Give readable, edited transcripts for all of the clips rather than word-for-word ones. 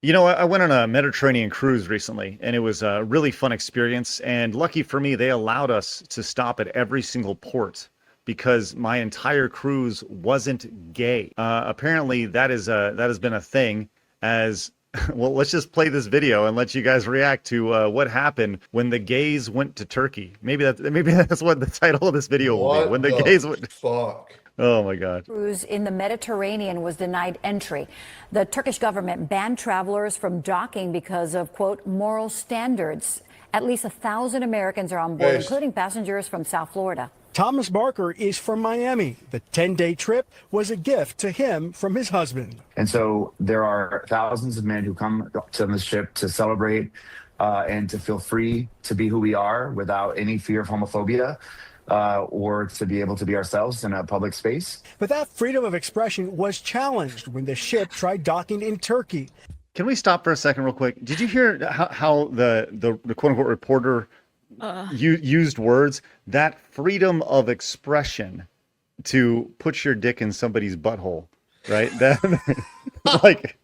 You know, I went on a Mediterranean cruise recently, and it was a really fun experience. And lucky for me, they allowed us to stop at every single port because my entire cruise wasn't gay. Apparently, that has been a thing. As well, let's just play this video and let you guys react to what happened when the gays went to Turkey. Maybe that's what the title of this video will be. When What the the gays went. fuck? Oh my God. Cruise in the Mediterranean was denied entry. The Turkish government banned travelers from docking because of, quote, moral standards. At least 1,000 Americans are on board, Based. including passengers from South Florida. Thomas Barker is from Miami. The 10-day trip was a gift to him from his husband. And so there are thousands of men who come to the ship to celebrate and to feel free to be who we are without any fear of homophobia. Or to be able to be ourselves in a public space. But that freedom of expression was challenged when the ship tried docking in Turkey. Can we stop for a second, real quick? Did you hear how the quote unquote reporter used words? That freedom of expression to put your dick in somebody's butthole, right? That like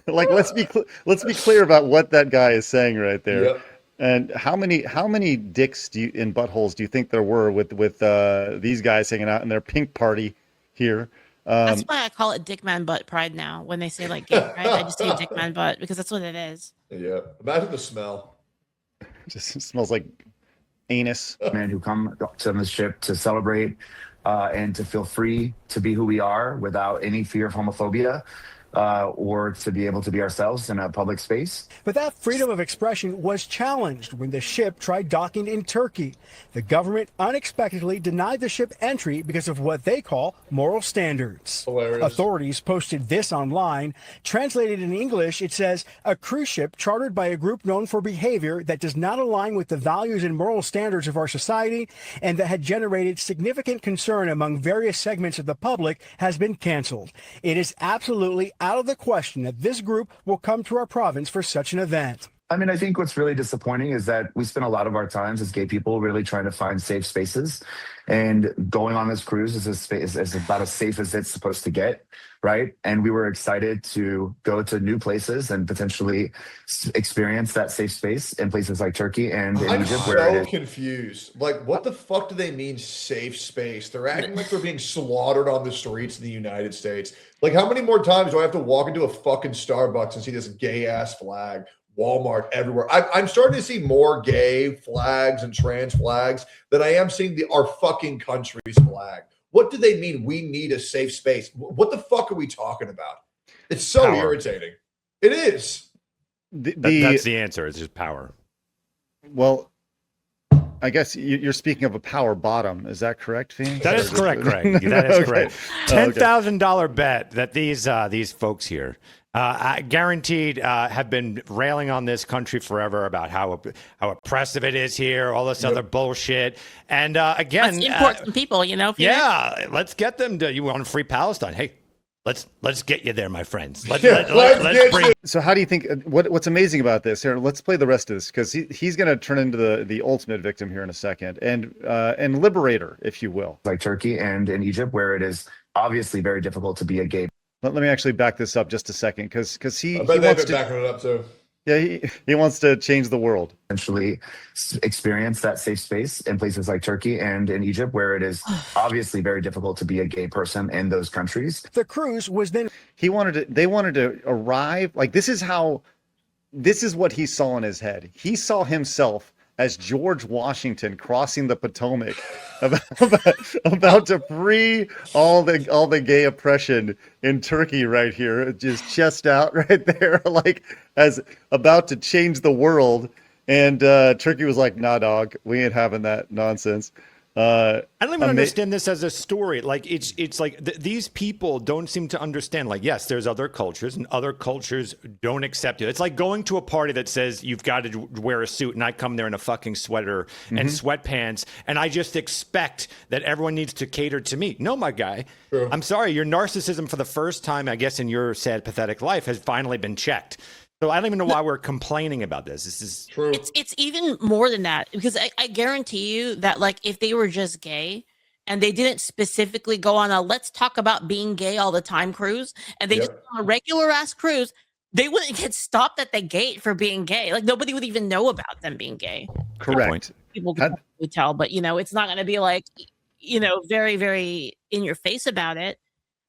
let's be clear about what that guy is saying right there. Yep. And how many dicks in buttholes do you think there were with these guys hanging out in their pink party here? That's why I call it Dick Man Butt Pride now. When they say like gay pride, I just say Dick Man Butt because that's what it is. Yeah. Imagine the smell. Just smells like anus. Men who come to the ship to celebrate and to feel free to be who we are without any fear of homophobia. Or to be able to be ourselves in a public space. But that freedom of expression was challenged when the ship tried docking in Turkey. The government unexpectedly denied the ship entry because of what they call moral standards. Hilarious. Authorities posted this online. Translated in English, it says, a cruise ship chartered by a group known for behavior that does not align with the values and moral standards of our society and that had generated significant concern among various segments of the public has been canceled. It is absolutely out of the question that this group will come to our province for such an event. I mean, I think what's really disappointing is that we spend a lot of our times as gay people really trying to find safe spaces. And going on this cruise is about as safe as it's supposed to get, right? And we were excited to go to new places and potentially experience that safe space in places like Turkey and in I'm Egypt. Where it so is. confused. Like, what the fuck do they mean safe space? They're acting like they're being slaughtered on the streets in the United States. Like, how many more times do I have to walk into a fucking Starbucks and see this gay ass flag? Walmart, everywhere. I'm starting to see more gay flags and trans flags than I am seeing our fucking country's flag. What do they mean we need a safe space? What the fuck are we talking about? It's so Power. irritating. It is. That's the answer. It's just power. Well, I guess you're speaking of a power bottom. Is that correct, Phoenix? That is correct, Greg. That is Okay. correct. $10,000 bet that these folks here, guaranteed, have been railing on this country forever about how oppressive it is here, all this other bullshit. And again, Let's import some people, you know. yeah, let's get them to. You want free Palestine? Hey, let's get you there, my friends. Let's get bring. you. So how do you think what's amazing about this here? Let's play the rest of this because he's going to turn into the ultimate victim here in a second and liberator, if you will. Like Turkey and in Egypt, where it is obviously very difficult to be a gay. Let me actually back this up just a second because he I bet they've wants been to backing it up too. he wants to change the world. Potentially experience that safe space in places like Turkey and in Egypt, where it is obviously very difficult to be a gay person in those countries. The cruise was then They wanted to arrive like this is what he saw in his head. He saw himself as George Washington crossing the Potomac, about to free all the gay oppression in Turkey right here, just chest out right there, like as about to change the world. And Turkey was like, "Nah, dog, we ain't having that nonsense." I don't even understand this as a story. Like it's like these people don't seem to understand. Like, yes, there's other cultures, and other cultures don't accept it. It's like going to a party that says you've got to wear a suit, and I come there in a fucking sweater and sweatpants, and I just expect that everyone needs to cater to me. No, my guy, True. I'm sorry, your narcissism for the first time, I guess, in your sad, pathetic life has finally been checked. So I don't even know why we're complaining about this. This is True. It's even more than that because I guarantee you that like if they were just gay and they didn't specifically go on a let's talk about being gay all the time cruise and they just Yep. on a regular ass cruise, they wouldn't get stopped at the gate for being gay. Like nobody would even know about them being gay. Correct. People could tell, but it's not going to be like, very, very in your face about it.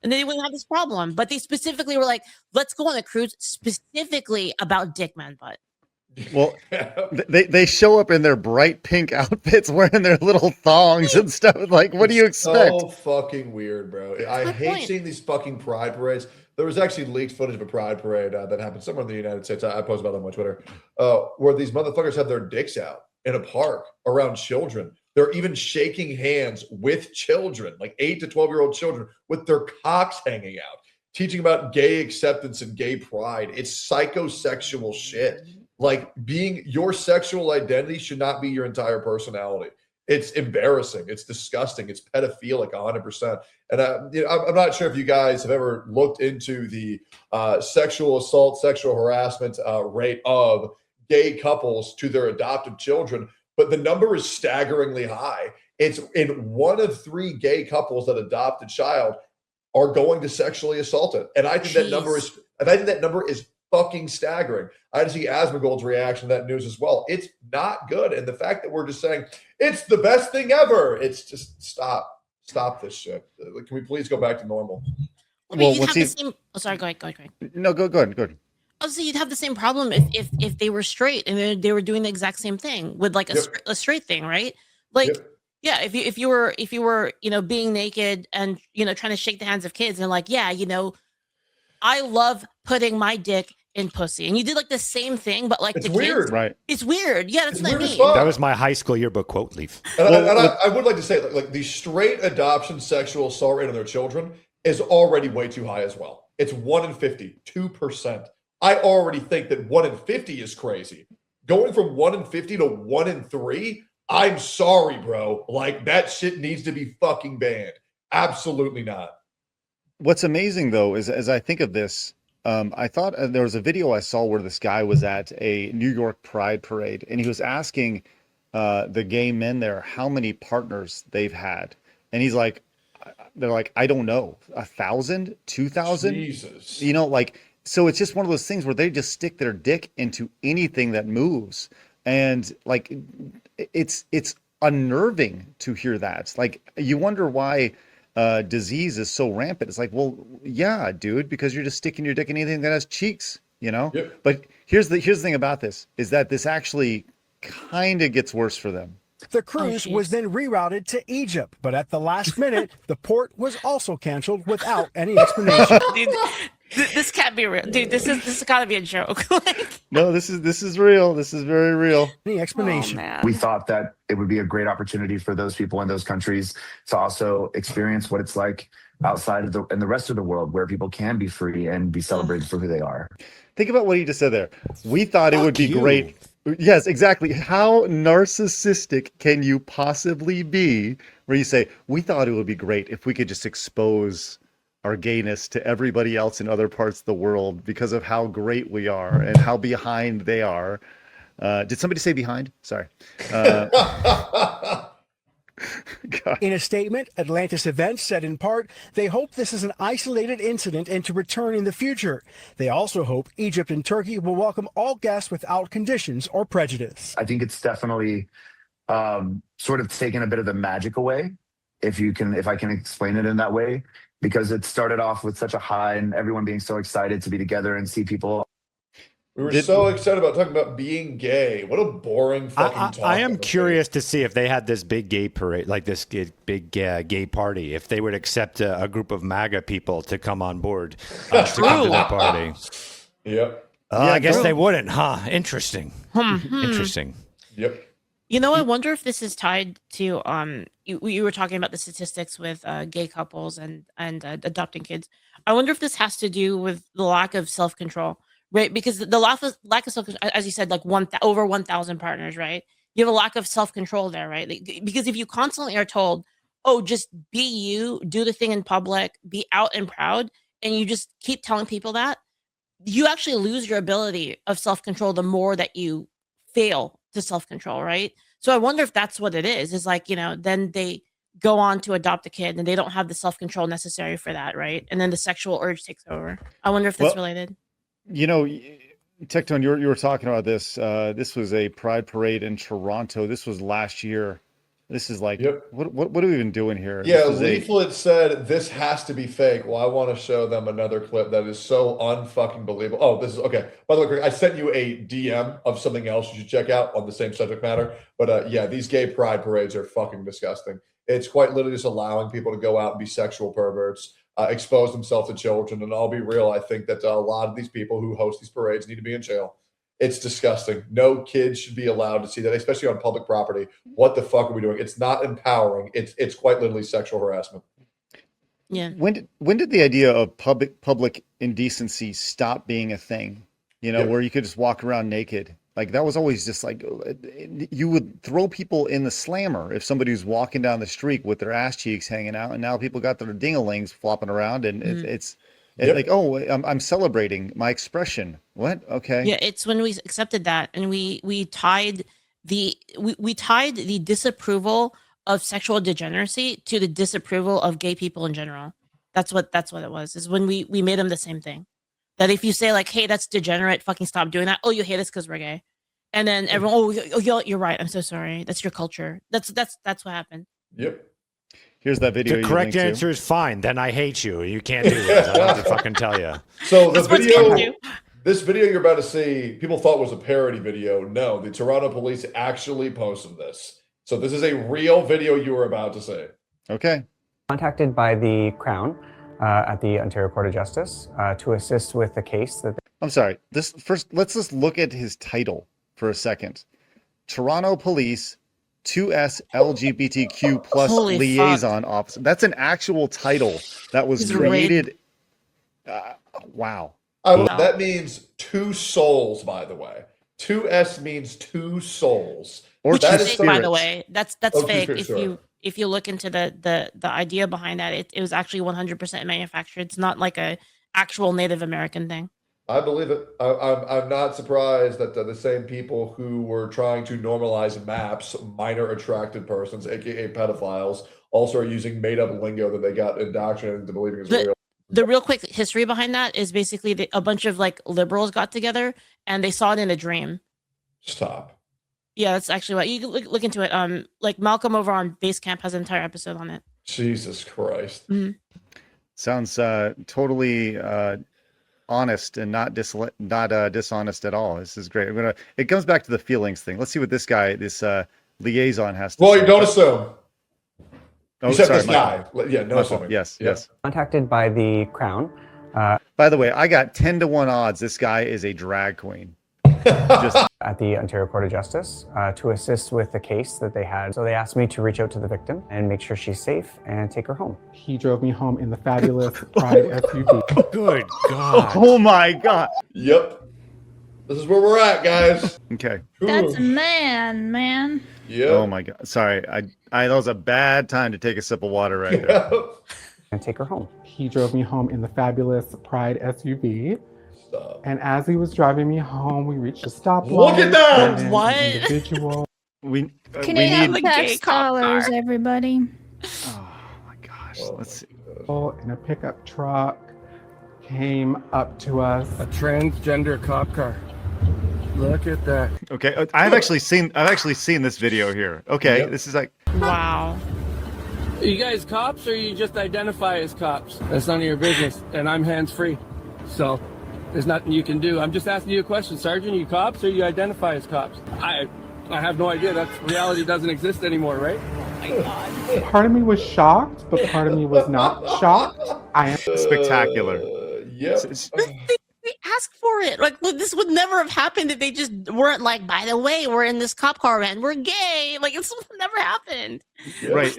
And they wouldn't have this problem. But they specifically were like, let's go on a cruise specifically about dick, man, butt. Well, they show up in their bright pink outfits, wearing their little thongs and stuff. Like, what do you expect? So fucking weird, bro. I hate seeing these fucking pride parades. There was actually leaked footage of a pride parade that happened somewhere in the United States. I posted about it on my Twitter, where these motherfuckers have their dicks out in a park around children. They're even shaking hands with children, like 8 to 12-year-old children, with their cocks hanging out, teaching about gay acceptance and gay pride. It's psychosexual shit. Like, your sexual identity should not be your entire personality. It's embarrassing. It's disgusting. It's pedophilic 100%. And I'm not sure if you guys have ever looked into the sexual assault, sexual harassment rate of gay couples to their adopted children, but the number is staggeringly high. It's in 1 of 3 gay couples that adopt a child are going to sexually assault it. And I think that number is fucking staggering. I had to see Asmongold's reaction to that news as well. It's not good. And the fact that we're just saying it's the best thing ever, it's just stop this shit. Can we please go back to normal? Well, you'd have the same. Oh, sorry, go ahead. No, go ahead. Also, you'd have the same problem if they were straight and they were doing the exact same thing with like a straight thing, right? Like, yeah, if you were being naked and trying to shake the hands of kids and like, I love putting my dick in pussy, and you did like the same thing, but like it's the weird, kids, right? It's weird. Yeah, that's what I mean. That was my high school yearbook quote, Leaf. And I would like to say, like the straight adoption sexual assault rate on their children is already way too high as well. It's 1 in 50, 2%. I already think that 1 in 50 is crazy. Going from 1 in 50 to 1 in 3, I'm sorry, bro. Like, that shit needs to be fucking banned. Absolutely not. What's amazing, though, is as I think of this, I thought there was a video I saw where this guy was at a New York Pride parade, and he was asking the gay men there how many partners they've had. And he's like, they're like, I don't know, 1,000, 2,000? Jesus. So it's just one of those things where they just stick their dick into anything that moves. And like, it's unnerving to hear that. It's like, you wonder why disease is so rampant. It's like, well, yeah, dude, because you're just sticking your dick in anything that has cheeks, Yep. But here's the thing about this is that this actually kind of gets worse for them. The cruise was then rerouted to Egypt, but at the last minute, the port was also canceled without any explanation. Dude, this can't be real, dude. This has got to be a joke. No, this is real. This is very real. Any explanation? We thought that it would be a great opportunity for those people in those countries to also experience what it's like outside of in the rest of the world, where people can be free and be celebrated for who they are. Think about what he just said there. We thought it would be great. Yes, exactly. How narcissistic can you possibly be where you say, we thought it would be great if we could just expose our gayness to everybody else in other parts of the world because of how great we are and how behind they are. Did somebody say behind? Sorry. In a statement, Atlantis Events said in part, they hope this is an isolated incident and to return in the future. They also hope Egypt and Turkey will welcome all guests without conditions or prejudice. I think it's definitely sort of taken a bit of the magic away, if I can explain it in that way, because it started off with such a high and everyone being so excited to be together and see people. We were so excited about talking about being gay. What a boring fucking talk. I am curious to see if they had this big gay parade, like this big gay party, if they would accept a group of MAGA people to come on board to come to their party. Yep. I guess they wouldn't, huh? Interesting. Interesting. Yep. I wonder if this is tied to you were talking about the statistics with gay couples and adopting kids. I wonder if this has to do with the lack of self-control. Right, because the lack of self-control, as you said, like over 1,000 partners, right? You have a lack of self-control there, right? Because if you constantly are told, "Oh, just be you, do the thing in public, be out and proud," and you just keep telling people that, you actually lose your ability of self-control the more that you fail to self-control, right? So I wonder if that's what it is. Is like then they go on to adopt a kid and they don't have the self-control necessary for that, right? And then the sexual urge takes over. I wonder if that's related. You know, Tectone, you were talking about this. This was a pride parade in Toronto. This was last year. This is like, Yep. what are we even doing here? Yeah, This was Leaflet said this has to be fake. Well, I want to show them another clip that is so unfucking believable. Oh, this is okay. By the way, Greg, I sent you a DM of something else you should check out on the same subject matter. But yeah, these gay pride parades are fucking disgusting. It's quite literally just allowing people to go out and be sexual perverts, expose themselves to children. And I'll be real, I think that a lot of these people who host these parades need to be in jail. It's disgusting. No kids should be allowed to see that, especially on public property. What the fuck are we doing? It's not empowering. It's quite literally sexual harassment. Yeah. when did the idea of public indecency stop being a thing? You know, Yep. where you could just walk around naked. Like that was always just like you would throw people in the slammer if somebody was walking down the street with their ass cheeks hanging out, and now people got their dingalings flopping around, and it's Yep. like, oh, I'm celebrating my expression. What? Okay. Yeah, it's when we accepted that and we tied we tied the disapproval of sexual degeneracy to the disapproval of gay people in general. That's what it was. Is when we made them the same thing. That if you say like, "Hey, that's degenerate, fucking stop doing that." Oh, you hate us because we're gay, and then everyone, "Oh, you're right. I'm so sorry. That's your culture." That's what happened. Yep. Here's that video. The you correct linked to. answer is fine. Then I hate you. You can't do this. I don't have to fucking tell you. So the That's what it's gonna video, do. this video you're about to see, people thought was a parody video. No, the Toronto police actually posted this. So this is a real video you were about to see. Okay. Contacted by the Crown at the Ontario Court of Justice to assist with the case that I'm sorry. This first, let's just look at his title for a second. Toronto Police 2S LGBTQ plus Holy liaison officer. That's an actual title that was He's created. Wow. That means two souls, by the way. 2S means two souls. Or Which two is fake, by the spirits. way. That's Oh, two fake. spirits, If you look into the idea behind that, it was actually 100% manufactured. It's not like a actual Native American thing. I believe it. I'm not surprised that the same people who were trying to normalize MAPS, minor attracted persons, aka pedophiles, also are using made up lingo that they got indoctrinated into believing is real. The real quick history behind that is basically a bunch of like liberals got together and they saw it in a dream. Stop. Yeah, that's actually what you can look into it. Like Malcolm over on Basecamp has an entire episode on it. Jesus Christ. Sounds totally honest and not dishonest at all. This is great. It comes back to the feelings thing. Let's see what this liaison has to Well, say. you don't assume. Oh, You said sorry, this my guy. fault. Yeah, no My fault. assuming. Yes, Yeah. yes. contacted by the Crown By the way, I got 10-1 odds. This guy is a drag queen. Just at the Ontario Court of Justice to assist with the case that they had. So they asked me to reach out to the victim and make sure she's safe and take her home. He drove me home in the fabulous Pride SUV. Good God. oh my god. Yep. This is where we're at, guys. Okay. That's a man. Yep. Oh my god. Sorry. That was a bad time to take a sip of water right there. And take her home. He drove me home in the fabulous Pride SUV. Stop. And as he was driving me home, we reached a stoplight. Look at that! and an What? Individual. We Canadian need- The gay tax cop dollars, car. everybody. Oh my gosh. Let's see. In a pickup truck came up to us. A transgender cop car. Look at that. Okay. I've actually seen this video here. Okay. Yep. This is like Wow. Are you guys cops or you just identify as cops? That's none of your business. And I'm hands-free. So there's nothing you can do. I'm just asking you a question, Sergeant. Are you cops or you identify as cops? I have no idea. That reality doesn't exist anymore, right? Part of me was shocked, but part of me was not shocked. I am spectacular. Yep. They asked for it. Like this would never have happened if they just weren't like, by the way, we're in this cop car and we're gay. Like it's never happened. Right.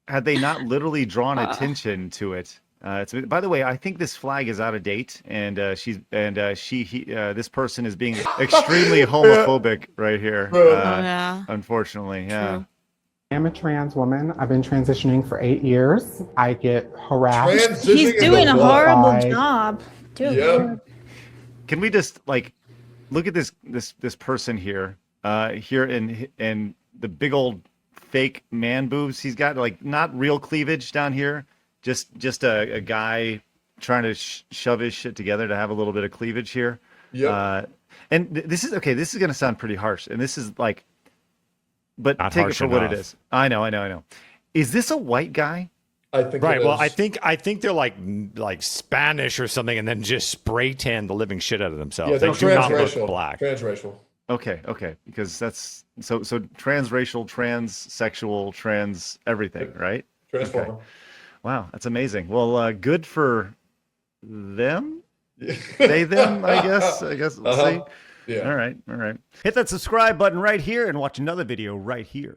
Had they not literally drawn attention to it? By the way, I think this flag is out of date, and this person is being extremely homophobic right here. Yeah. Unfortunately, yeah. True. a trans woman. I've been transitioning for 8 years. I get harassed. Transitioning He's is doing a what? horrible Bye. job. Good Yep. Lord. Can we just like look at this person here? Here in the big old fake man boobs. He's got like not real cleavage down here. Just a guy trying to shove his shit together to have a little bit of cleavage here. Yeah. And this is okay. This is going to sound pretty harsh, and this is like, but Not take it harsh for what it enough. is. I know. Is this a white guy? I think Right. it Well, is. I think they're like Spanish or something, and then just spray tan the living shit out of themselves. Yeah, They they're do not look transracial. black. Transracial. Okay, because that's so transracial, transsexual, trans everything, right? Transformer. Okay. Wow, that's amazing. Well, good for them. Yeah. They them, I guess. We'll see. Yeah. All right. Hit that subscribe button right here and watch another video right here.